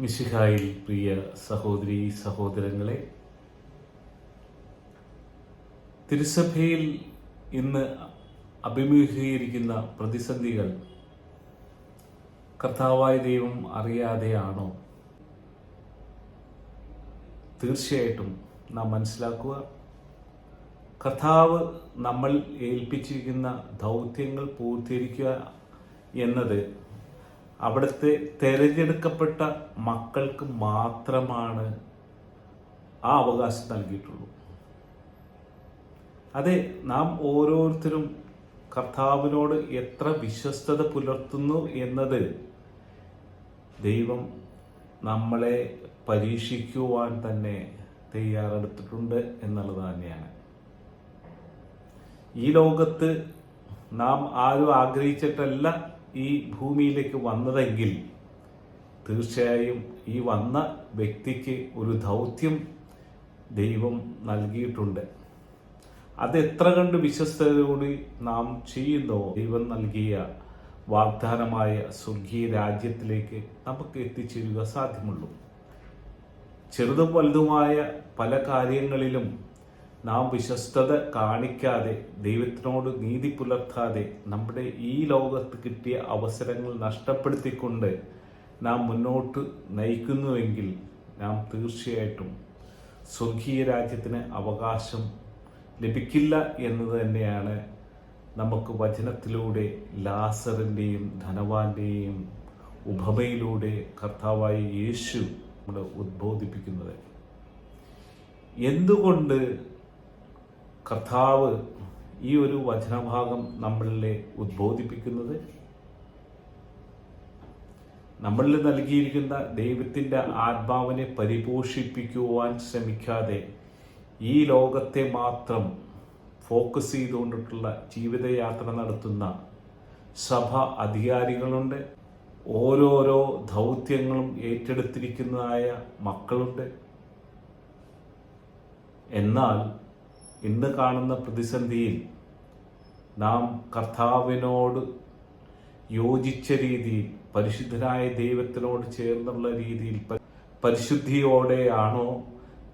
മിശിഹായിൽ പ്രിയ സഹോദരീ സഹോദരങ്ങളെ, തിരുസഭയിൽ ഇന്ന് അഭിമുഖീകരിക്കുന്ന പ്രതിസന്ധികൾ കർത്താവായ ദൈവം അറിയാതെയാണോ? തീർച്ചയായിട്ടും നാം മനസ്സിലാക്കുക, കർത്താവ് നമ്മൾ ഏൽപ്പിച്ചിരിക്കുന്ന ദൗത്യങ്ങൾ പൂർത്തീകരിക്കുക എന്നത് അവിടുത്തെ തിരഞ്ഞെടുക്കപ്പെട്ട മക്കൾക്ക് മാത്രമാണ് ആ അവകാശം നൽകിയിട്ടുള്ളൂ. അതെ, നാം ഓരോരുത്തരും കർത്താവിനോട് എത്ര വിശ്വസ്തത പുലർത്തുന്നു എന്നത് ദൈവം നമ്മളെ പരീക്ഷിക്കുവാൻ തന്നെ തയ്യാറെടുത്തിട്ടുണ്ട് എന്നുള്ളത് തന്നെയാണ്. ഈ ലോകത്ത് നാം ആരും ആഗ്രഹിച്ചിട്ടല്ല ഈ ഭൂമിയിലേക്ക് വന്നതെങ്കിൽ തീർച്ചയായും ഈ വന്ന വ്യക്തിക്ക് ഒരു ദൗത്യം ദൈവം നൽകിയിട്ടുണ്ട്. അത് എത്ര കണ്ട് വിശ്വസ്തയോടെ നാം ചെയ്യുന്നോ, ദൈവം നൽകിയ വാഗ്ദാനമായ സ്വർഗീയ രാജ്യത്തിലേക്ക് നമുക്ക് എത്തിച്ചേരുക സാധ്യമുള്ളൂ. ചെറുതും വലുതുമായ പല കാര്യങ്ങളിലും നാം വിശ്വസ്തത കാണിക്കാതെ, ദൈവത്തിനോട് നീതി പുലർത്താതെ, നമ്മുടെ ഈ ലോകത്ത് കിട്ടിയ അവസരങ്ങൾ നഷ്ടപ്പെടുത്തിക്കൊണ്ട് നാം മുന്നോട്ട് നയിക്കുന്നുവെങ്കിൽ നാം തീർച്ചയായിട്ടും സ്വർഗീയ രാജ്യത്തിന് അവകാശം ലഭിക്കില്ല എന്നത് തന്നെയാണ് നമുക്ക് വചനത്തിലൂടെ ലാസറിൻ്റെയും ധനവാന്റെയും ഉപമയിലൂടെ കർത്താവായ യേശു നമ്മളെ ഉദ്ബോധിപ്പിക്കുന്നത്. എന്തുകൊണ്ട് കർത്താവ് ഈ ഒരു വചനഭാഗം നമ്മളിലെ ഉദ്ബോധിപ്പിക്കുന്നത്? നമ്മളിൽ നൽകിയിരിക്കുന്ന ദൈവത്തിൻ്റെ ആത്മാവിനെ പരിപോഷിപ്പിക്കുവാൻ ശ്രമിക്കാതെ ഈ ലോകത്തെ മാത്രം ഫോക്കസ് ചെയ്തുകൊണ്ടിട്ടുള്ള ജീവിതയാത്ര നടത്തുന്ന സഭ അധികാരികളുണ്ട്. ഓരോരോ ദൗത്യങ്ങളും ഏറ്റെടുത്തിരിക്കുന്നതായ മക്കളുണ്ട്. എന്നാൽ ഇന്ന് കാണുന്ന പ്രതിസന്ധിയിൽ നാം കർത്താവിനോട് യോജിച്ച രീതിയിൽ, പരിശുദ്ധനായ ദൈവത്തിനോട് ചേർന്നുള്ള രീതിയിൽ പരിശുദ്ധിയോടെയാണോ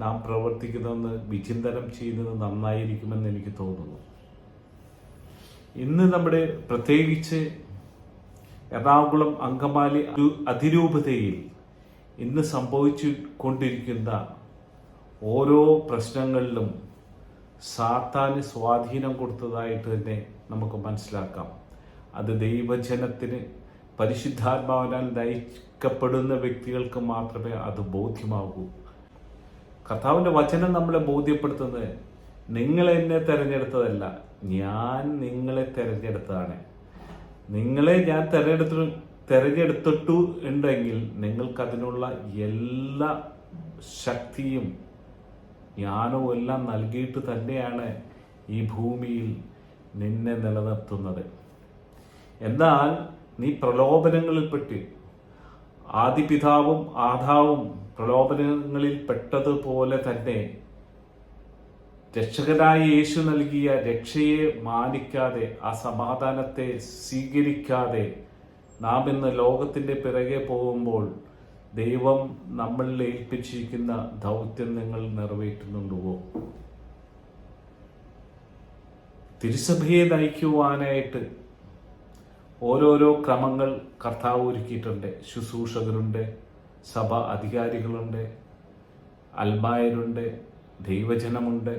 നാം പ്രവർത്തിക്കുന്നതെന്ന് വിചിന്തനം ചെയ്യുന്നത് നന്നായിരിക്കുമെന്ന് എനിക്ക് തോന്നുന്നു. ഇന്ന് നമ്മുടെ പ്രത്യേകിച്ച് എറണാകുളം അങ്കമാലി അതിരൂപതയിൽ ഇന്ന് സംഭവിച്ചു കൊണ്ടിരിക്കുന്ന ഓരോ പ്രശ്നങ്ങളിലും സാത്താന് സ്വാധീനം കൊടുത്തതായിട്ട് തന്നെ നമുക്ക് മനസ്സിലാക്കാം. അത് ദൈവജനത്തിന് പരിശുദ്ധാത്മാവിനാൽ നയിക്കപ്പെടുന്ന വ്യക്തികൾക്ക് മാത്രമേ അത് ബോധ്യമാകൂ. കർത്താവിൻ്റെ വചനം നമ്മളെ ബോധ്യപ്പെടുത്തുന്നത്, നിങ്ങൾ എന്നെ തിരഞ്ഞെടുത്തതല്ല, ഞാൻ നിങ്ങളെ തിരഞ്ഞെടുത്തതാണ്. നിങ്ങളെ ഞാൻ തിരഞ്ഞെടുത്തിട്ടു ഉണ്ടെങ്കിൽ നിങ്ങൾക്കതിനുള്ള എല്ലാ ശക്തിയും ജ്ഞാനവും എല്ലാം നൽകിയിട്ട് തന്നെയാണ് ഈ ഭൂമിയിൽ നിന്നെ നിലനിർത്തുന്നത്. എന്നാൽ നീ പ്രലോഭനങ്ങളിൽപ്പെട്ട്, ആദിപിതാവും ആദാവും പ്രലോഭനങ്ങളിൽ പെട്ടതുപോലെ തന്നെ രക്ഷകനായ യേശു നൽകിയ രക്ഷയെ മാനിക്കാതെ, ആ സമാധാനത്തെ സ്വീകരിക്കാതെ നാം ഇന്ന് ലോകത്തിൻ്റെ പിറകെ പോകുമ്പോൾ ദൈവം നമ്മളിൽ ഏൽപ്പിച്ചിരിക്കുന്ന ദൗത്യം നിങ്ങൾ നിറവേറ്റുന്നുണ്ടോ? തിരുസഭയെ നയിക്കുവാനായിട്ട് ഓരോരോ ക്രമങ്ങൾ കർത്താവ് ഒരുക്കിയിട്ടുണ്ട്. ശുശ്രൂഷകരുണ്ട്, സഭ അധികാരികളുണ്ട്, അൽമായരുണ്ട്, ദൈവജനമുണ്ട്.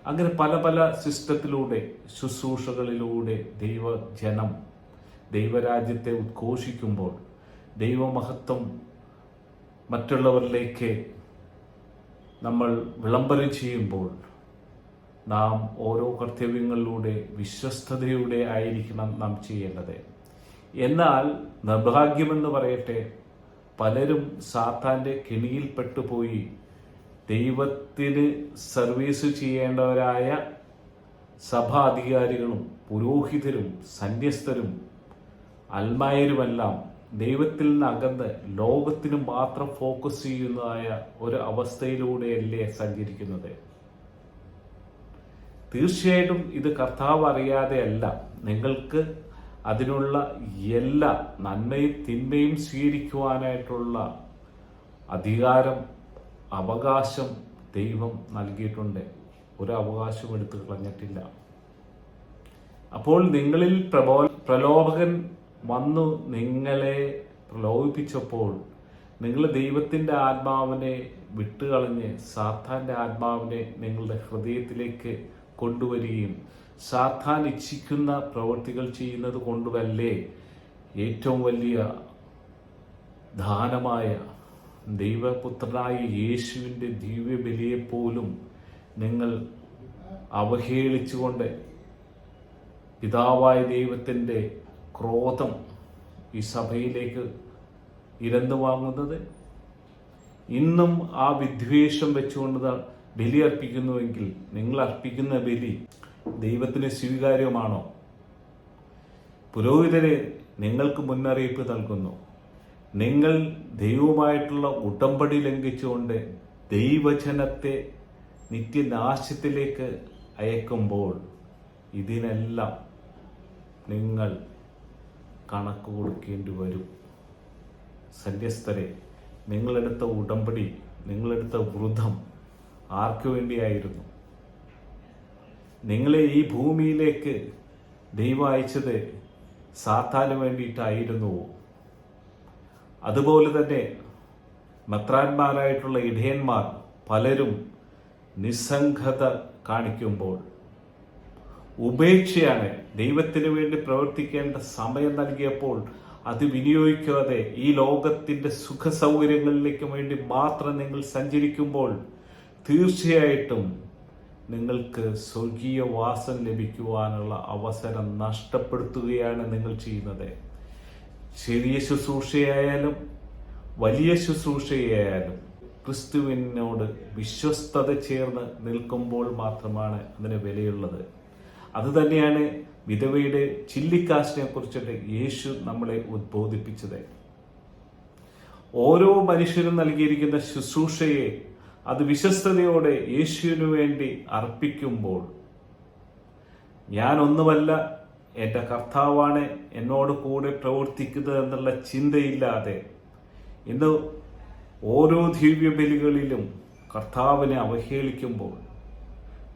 അങ്ങനെ പല പല സിസ്റ്റത്തിലൂടെ, ശുശ്രൂഷകളിലൂടെ ദൈവജനം ദൈവരാജ്യത്തെ ഉദ്ഘോഷിക്കുമ്പോൾ, ദൈവമഹത്വം മറ്റുള്ളവരിലേക്ക് നമ്മൾ വിളംബരം ചെയ്യുമ്പോൾ നാം ഓരോ കർത്തവ്യങ്ങളിലൂടെ വിശ്വസ്തതയോടെ ആയിരിക്കണം നാം ചെയ്യേണ്ടത്. എന്നാൽ നിർഭാഗ്യമെന്ന് പറയട്ടെ, പലരും സാത്താൻ്റെ കെണിയിൽപ്പെട്ടുപോയി ദൈവത്തിന് സർവീസ് ചെയ്യേണ്ടവരായ സഭാധികാരികളും പുരോഹിതരും സന്യസ്തരും അൽമായരുമെല്ലാം ദൈവത്തിൽ നിന്ന് അകന്ന് ലോകത്തിന് മാത്രം ഫോക്കസ് ചെയ്യുന്നതായ ഒരു അവസ്ഥയിലൂടെയല്ലേ സഞ്ചരിക്കുന്നത്. തീർച്ചയായിട്ടും ഇത് കർത്താവ് അറിയാതെയല്ല. നിങ്ങൾക്ക് അതിനുള്ള എല്ലാ നന്മയും തിന്മയും സ്വീകരിക്കുവാനായിട്ടുള്ള അധികാരം, അവകാശം ദൈവം നൽകിയിട്ടുണ്ട്. ഒരു അവകാശവും എടുത്തു കളഞ്ഞിട്ടില്ല. അപ്പോൾ നിങ്ങളിൽ പ്രലോഭകൻ വന്നു നിങ്ങളെ പ്രലോഭിപ്പിച്ചപ്പോൾ നിങ്ങൾ ദൈവത്തിൻ്റെ ആത്മാവിനെ വിട്ടുകളഞ്ഞ് സാത്താൻ്റെ ആത്മാവിനെ നിങ്ങളുടെ ഹൃദയത്തിലേക്ക് കൊണ്ടുവരികയും സാത്താൻ ഇച്ഛിക്കുന്ന പ്രവൃത്തികൾ ചെയ്യുന്നത് കൊണ്ടുമല്ലേ ഏറ്റവും വലിയ ദാനമായ ദൈവപുത്രനായ യേശുവിൻ്റെ ദിവ്യബലിയെപ്പോലും നിങ്ങൾ അവഹേളിച്ചുകൊണ്ട് പിതാവായ ദൈവത്തിൻ്റെ ക്രോധം ഈ സഭയിലേക്ക് ഇരന്നു വാങ്ങുന്നത്? ഇന്നും ആ വിദ്വേഷം വെച്ചുകൊണ്ട് ബലി അർപ്പിക്കുന്നുവെങ്കിൽ നിങ്ങൾ അർപ്പിക്കുന്ന ബലി ദൈവത്തിന് സ്വീകാര്യമാണോ? പുരോഹിതരെ നിങ്ങൾക്ക് മുന്നറിയിപ്പ് നൽകുന്നു. നിങ്ങൾ ദൈവവുമായിട്ടുള്ള ഉടമ്പടി ലംഘിച്ചുകൊണ്ട് ദൈവജനത്തെ നിത്യനാശത്തിലേക്ക് അയക്കുമ്പോൾ ഇതിനെല്ലാം നിങ്ങൾ കണക്ക് കൊടുക്കേണ്ടി വരും. സന്യസ്തരെ, നിങ്ങളെടുത്ത ഉടമ്പടി, നിങ്ങളെടുത്ത വ്രതം ആർക്കു വേണ്ടിയായിരുന്നു? നിങ്ങളെ ഈ ഭൂമിയിലേക്ക് ദൈവം അയച്ചത് സാത്താന് വേണ്ടിയിട്ടായിരുന്നുവോ? അതുപോലെ തന്നെ മെത്രാന്മാരായിട്ടുള്ള ഇടയന്മാർ പലരും നിസ്സംഗത കാണിക്കുമ്പോൾ, ഉപേക്ഷയാണ്, ദൈവത്തിന് വേണ്ടി പ്രവർത്തിക്കേണ്ട സമയം നൽകിയപ്പോൾ അത് വിനിയോഗിക്കാതെ ഈ ലോകത്തിൻ്റെ സുഖ സൗകര്യങ്ങളിലേക്ക് വേണ്ടി മാത്രം നിങ്ങൾ സഞ്ചരിക്കുമ്പോൾ തീർച്ചയായിട്ടും നിങ്ങൾക്ക് സ്വർഗീയ വാസം ലഭിക്കുവാനുള്ള അവസരം നഷ്ടപ്പെടുത്തുകയാണ് നിങ്ങൾ ചെയ്യുന്നത്. ചെറിയ ശുശ്രൂഷയായാലും വലിയ ശുശ്രൂഷയായാലും ക്രിസ്തുവിനോട് വിശ്വസ്തത ചേർന്ന് നിൽക്കുമ്പോൾ മാത്രമാണ് അതിന് വിലയുള്ളത്. അതുതന്നെയാണ് വിധവയുടെ ചില്ലിക്കാശിനെ കുറിച്ചിട്ട് യേശു നമ്മളെ ഉദ്ബോധിപ്പിച്ചത്. ഓരോ മനുഷ്യരും നൽകിയിരിക്കുന്ന ശുശ്രൂഷയെ അത് വിശ്വസ്തയോടെ യേശുവിനു വേണ്ടി അർപ്പിക്കുമ്പോൾ, ഞാനൊന്നുമല്ല, എൻ്റെ കർത്താവാണ് എന്നോട് കൂടെ പ്രവർത്തിക്കുന്നത് എന്നുള്ള ചിന്തയില്ലാതെ ഇന്ന് ഓരോ ദിവ്യബലികളിലും കർത്താവിനെ അവഹേളിക്കുമ്പോൾ,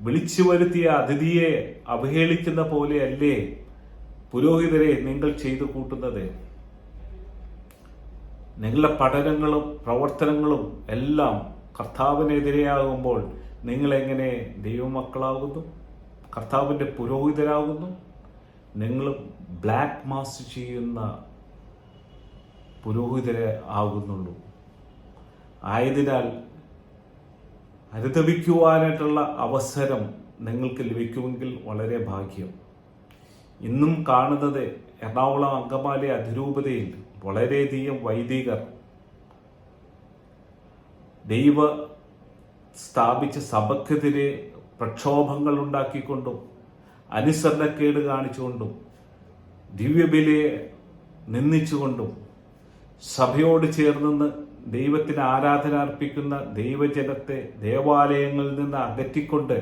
വിളിച്ചു വരുത്തിയ അതിഥിയെ അവഹേളിക്കുന്ന പോലെയല്ലേ പുരോഹിതരെ നിങ്ങൾ ചെയ്തു കൂട്ടുന്നത്? നിങ്ങളുടെ പഠനങ്ങളും പ്രവർത്തനങ്ങളും എല്ലാം കർത്താവിനെതിരെയാകുമ്പോൾ നിങ്ങളെങ്ങനെ ദൈവമക്കളാകുന്നു, കർത്താവിൻ്റെ പുരോഹിതരാകുന്നു? നിങ്ങൾ ബ്ലാക്ക് മാസ് ചെയ്യുന്ന പുരോഹിതരെ ആകുന്നുള്ളൂ. ആയതിനാൽ അനുതപിക്കുവാനായിട്ടുള്ള അവസരം നിങ്ങൾക്ക് ലഭിക്കുമെങ്കിൽ വളരെ ഭാഗ്യം. ഇന്നും കാണുന്നത് എറണാകുളം അങ്കമാലി അതിരൂപതയിൽ വളരെയധികം വൈദികർ ദൈവ സ്ഥാപിച്ച സഭയ്ക്കെതിരെ പ്രക്ഷോഭങ്ങൾ ഉണ്ടാക്കിക്കൊണ്ടും അനുസരണക്കേട് കാണിച്ചുകൊണ്ടും ദിവ്യബലിയെ നിന്ദിച്ചുകൊണ്ടും സഭയോട് ചേർന്ന് ദൈവത്തിന് ആരാധന അർപ്പിക്കുന്ന ദൈവജനത്തെ ദേവാലയങ്ങളിൽ നിന്ന് അകറ്റിക്കൊണ്ട്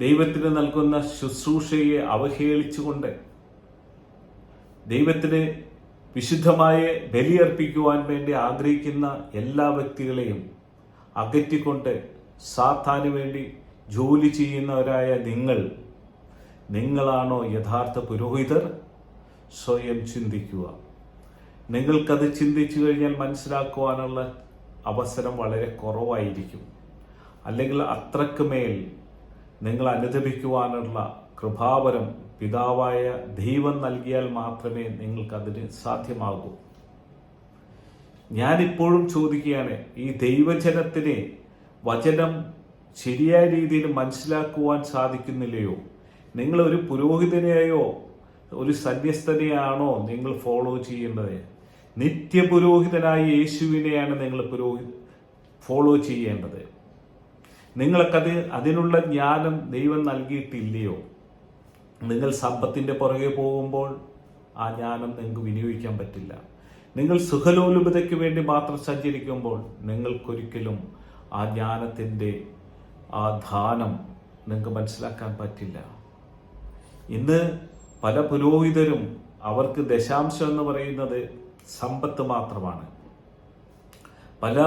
ദൈവത്തിന് നൽകുന്ന ശുശ്രൂഷയെ അവഹേളിച്ചുകൊണ്ട് ദൈവത്തിന് വിശുദ്ധമായ ബലിയർപ്പിക്കുവാൻ വേണ്ടി ആഗ്രഹിക്കുന്ന എല്ലാ വ്യക്തികളെയും അകറ്റിക്കൊണ്ട് സാത്താന് വേണ്ടി ജോലി ചെയ്യുന്നവരായ നിങ്ങളാണോ യഥാർത്ഥ പുരോഹിതർ? സ്വയം ചിന്തിക്കുക. നിങ്ങൾക്കത് ചിന്തിച്ചു കഴിഞ്ഞാൽ മനസ്സിലാക്കുവാനുള്ള അവസരം വളരെ കുറവായിരിക്കും. അല്ലെങ്കിൽ അത്രക്ക് മേൽ നിങ്ങൾ അനുദപിക്കുവാനുള്ള കൃപാവരം പിതാവായ ദൈവം നൽകിയാൽ മാത്രമേ നിങ്ങൾക്കതിന് സാധ്യമാകൂ. ഞാനിപ്പോഴും ചോദിക്കുകയാണ്, ഈ ദൈവജനത്തിന് വചനം ശരിയായ രീതിയിൽ മനസ്സിലാക്കുവാൻ സാധിക്കുന്നില്ലയോ? നിങ്ങൾ ഒരു പുരോഹിതനെയോ ഒരു സന്യസ്തനെയാണോ നിങ്ങൾ ഫോളോ ചെയ്യേണ്ടത്? നിത്യപുരോഹിതനായ യേശുവിനെയാണ് നിങ്ങൾ ഫോളോ ചെയ്യേണ്ടത്. നിങ്ങൾക്കത് അതിനുള്ള ജ്ഞാനം ദൈവം നൽകിയിട്ടില്ലയോ? നിങ്ങൾ സമ്പത്തിൻ്റെ പുറകെ പോകുമ്പോൾ ആ ജ്ഞാനം നിങ്ങൾക്ക് വിനിയോഗിക്കാൻ പറ്റില്ല. നിങ്ങൾ സുഖലോലുപതയ്ക്ക് വേണ്ടി മാത്രം സഞ്ചരിക്കുമ്പോൾ നിങ്ങൾക്കൊരിക്കലും ആ ജ്ഞാനത്തിൻ്റെ ആ ദാനം നിങ്ങൾക്ക് മനസ്സിലാക്കാൻ പറ്റില്ല. ഇന്ന് പല പുരോഹിതരും അവർക്ക് ദശാംശം എന്ന് പറയുന്നത് സമ്പത്ത് മാത്രമാണ്. പല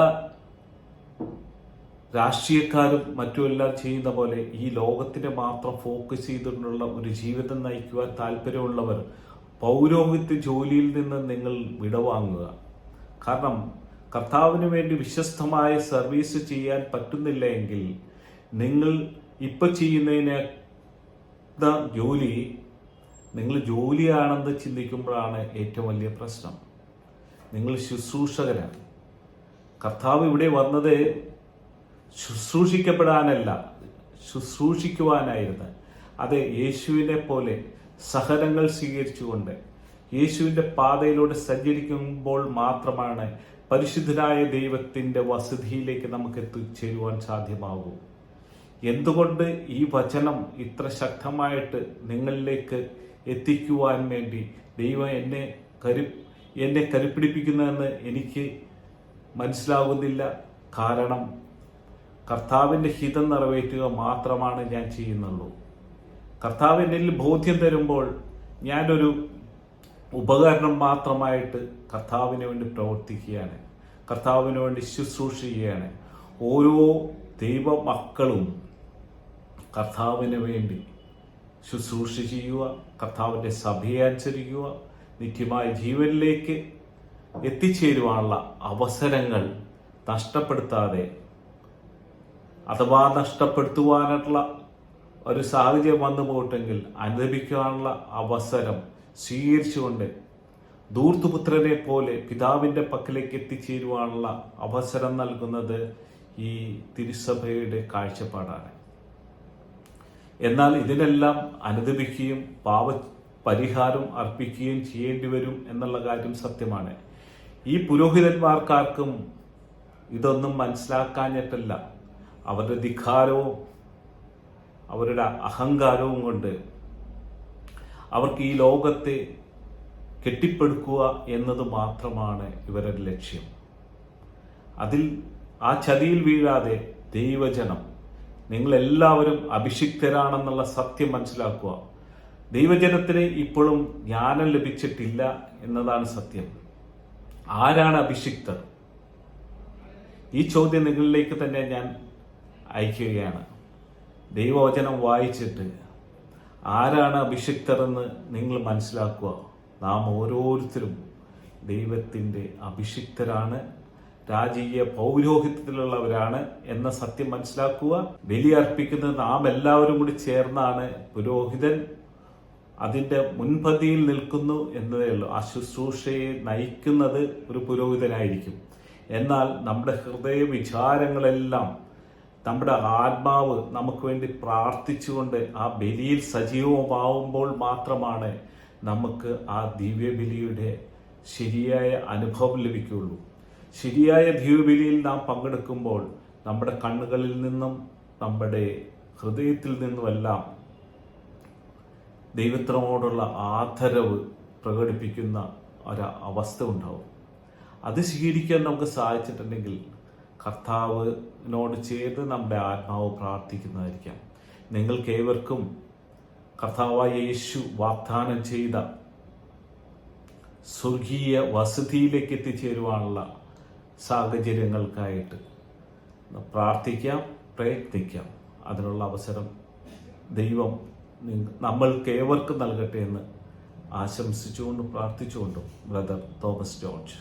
രാഷ്ട്രീയക്കാരും മറ്റുമെല്ലാം ചെയ്യുന്ന പോലെ ഈ ലോകത്തിനെ മാത്രം ഫോക്കസ് ചെയ്തുകൊണ്ടുള്ള ഒരു ജീവിതം നയിക്കുവാൻ താല്പര്യമുള്ളവർ പൗരോഹിത്യ ജോലിയിൽ നിന്ന് നിങ്ങൾ വിടവാങ്ങുക. കാരണം കർത്താവിന് വേണ്ടി വിശ്വസ്തമായ സർവീസ് ചെയ്യാൻ പറ്റുന്നില്ല എങ്കിൽ നിങ്ങൾ ഇപ്പം ചെയ്യുന്നതിന് ജോലി നിങ്ങൾ ജോലിയാണെന്ന് ചിന്തിക്കുമ്പോഴാണ് ഏറ്റവും വലിയ പ്രശ്നം. നിങ്ങൾ ശുശ്രൂഷകരാണ്. കർത്താവ് ഇവിടെ വന്നത് ശുശ്രൂഷിക്കപ്പെടാനല്ല, ശുശ്രൂഷിക്കുവാനായിരുന്നു. അത് യേശുവിനെ പോലെ സഹനങ്ങൾ സ്വീകരിച്ചുകൊണ്ട് യേശുവിൻ്റെ പാതയിലൂടെ സഞ്ചരിക്കുമ്പോൾ മാത്രമാണ് പരിശുദ്ധനായ ദൈവത്തിൻ്റെ വസതിയിലേക്ക് നമുക്ക് എത്തിച്ചേരുവാൻ സാധ്യമാകൂ. എന്തുകൊണ്ട് ഈ വചനം ഇത്ര ശക്തമായിട്ട് നിങ്ങളിലേക്ക് എത്തിക്കുവാൻ വേണ്ടി ദൈവം എന്നെ കരുപ്പിടിപ്പിക്കുന്നതെന്ന് എനിക്ക് മനസ്സിലാകുന്നില്ല. കാരണം കർത്താവിൻ്റെ ഹിതം നിറവേറ്റുക മാത്രമാണ് ഞാൻ ചെയ്യുന്നുള്ളൂ. കർത്താവ് എന്നിൽ ബോധ്യം തരുമ്പോൾ ഞാനൊരു ഉപകരണം മാത്രമായിട്ട് കർത്താവിന് വേണ്ടി പ്രവർത്തിക്കുകയാണ്, കർത്താവിന് വേണ്ടി ശുശ്രൂഷിക്കുകയാണ്. ഓരോ ദൈവ മക്കളും കർത്താവിന് വേണ്ടി ശുശ്രൂഷ ചെയ്യുക, കർത്താവിൻ്റെ സഭയെ അനുസരിക്കുക, നിത്യമായ ജീവനിലേക്ക് എത്തിച്ചേരുവാനുള്ള അവസരങ്ങൾ നഷ്ടപ്പെടുത്താതെ, അഥവാ നഷ്ടപ്പെടുത്തുവാനുള്ള ഒരു സാഹചര്യം വന്നു പോയിട്ടെങ്കിൽ അനുദപിക്കാനുള്ള അവസരം സ്വീകരിച്ചുകൊണ്ട് ധൂർത്തുപുത്രനെ പോലെ പിതാവിൻ്റെ പക്കലേക്ക് എത്തിച്ചേരുവാനുള്ള അവസരം നൽകുന്നത് ഈ തിരുസഭയുടെ കാഴ്ചപ്പാടാണ്. എന്നാൽ ഇതിനെല്ലാം അനുദപിക്കുകയും പരിഹാരം അർപ്പിക്കുകയും ചെയ്യേണ്ടി വരും എന്നുള്ള കാര്യം സത്യമാണ്. ഈ പുരോഹിതന്മാർക്കാർക്കും ഇതൊന്നും മനസ്സിലാക്കാഞ്ഞിട്ടല്ല, അവരുടെ ധിക്കാരവും അവരുടെ അഹങ്കാരവും കൊണ്ട് അവർക്ക് ഈ ലോകത്തെ കെട്ടിപ്പടുക്കുക എന്നത് മാത്രമാണ് ഇവരുടെ ലക്ഷ്യം. ആ ചതിയിൽ വീഴാതെ ദൈവജനം, നിങ്ങളെല്ലാവരും അഭിഷിക്തരാണെന്നുള്ള സത്യം മനസ്സിലാക്കുക. ദൈവജനത്തിന് ഇപ്പോഴും ജ്ഞാനം ലഭിച്ചിട്ടില്ല എന്നതാണ് സത്യം. ആരാണ് അഭിഷിക്തർ? ഈ ചോദ്യം നിങ്ങളിലേക്ക് തന്നെ ഞാൻ അയക്കുകയാണ്. ദൈവവചനം വായിച്ചിട്ട് ആരാണ് അഭിഷിക്തർ എന്ന് നിങ്ങൾ മനസ്സിലാക്കുക. നാം ഓരോരുത്തരും ദൈവത്തിൻ്റെ അഭിഷിക്തരാണ്, രാജീയ പൗരോഹിത്യത്തിലുള്ളവരാണ് എന്ന സത്യം മനസ്സിലാക്കുക. ബലി അർപ്പിക്കുന്നത് നാം എല്ലാവരും കൂടി ചേർന്നാണ്. പുരോഹിതൻ അതിൻ്റെ മുൻപന്തിയിൽ നിൽക്കുന്നു എന്നതേ ഉള്ളൂ. ആ ശുശ്രൂഷയെ നയിക്കുന്നത് ഒരു പുരോഹിതനായിരിക്കും. എന്നാൽ നമ്മുടെ ഹൃദയ വിചാരങ്ങളെല്ലാം, നമ്മുടെ ആത്മാവ് നമുക്ക് വേണ്ടി പ്രാർത്ഥിച്ചുകൊണ്ട് ആ ബലിയിൽ സജീവമാവുമ്പോൾ മാത്രമാണ് നമുക്ക് ആ ദിവ്യബലിയുടെ ശരിയായ അനുഭവം ലഭിക്കുകയുള്ളൂ. ശരിയായ ദിവ്യബലിയിൽ നാം പങ്കെടുക്കുമ്പോൾ നമ്മുടെ കണ്ണുകളിൽ നിന്നും നമ്മുടെ ഹൃദയത്തിൽ നിന്നുമെല്ലാം ദൈവത്തിനോടുള്ള ആദരവ് പ്രകടിപ്പിക്കുന്ന ഒരവസ്ഥ ഉണ്ടാവും. അത് സ്വീകരിക്കാൻ നമുക്ക് സാധിച്ചിട്ടുണ്ടെങ്കിൽ കർത്താവിനോട് ചേർന്ന് നമ്മുടെ ആത്മാവ് പ്രാർത്ഥിക്കുന്നതായിരിക്കാം. നിങ്ങൾക്കേവർക്കും കർത്താവായ യേശു വാഗ്ദാനം ചെയ്ത സ്വർഗീയ വസതിയിലേക്ക് എത്തിച്ചേരുവാനുള്ള സാഹചര്യങ്ങൾക്കായിട്ട് പ്രാർത്ഥിക്കാം, പ്രയത്നിക്കാം. അതിനുള്ള അവസരം ദൈവം നമ്മൾക്കേവർക്കും നൽകട്ടെ എന്ന് ആശംസിച്ചുകൊണ്ടും പ്രാർത്ഥിച്ചുകൊണ്ടും ബ്രദർ തോമസ് ജോർജ്.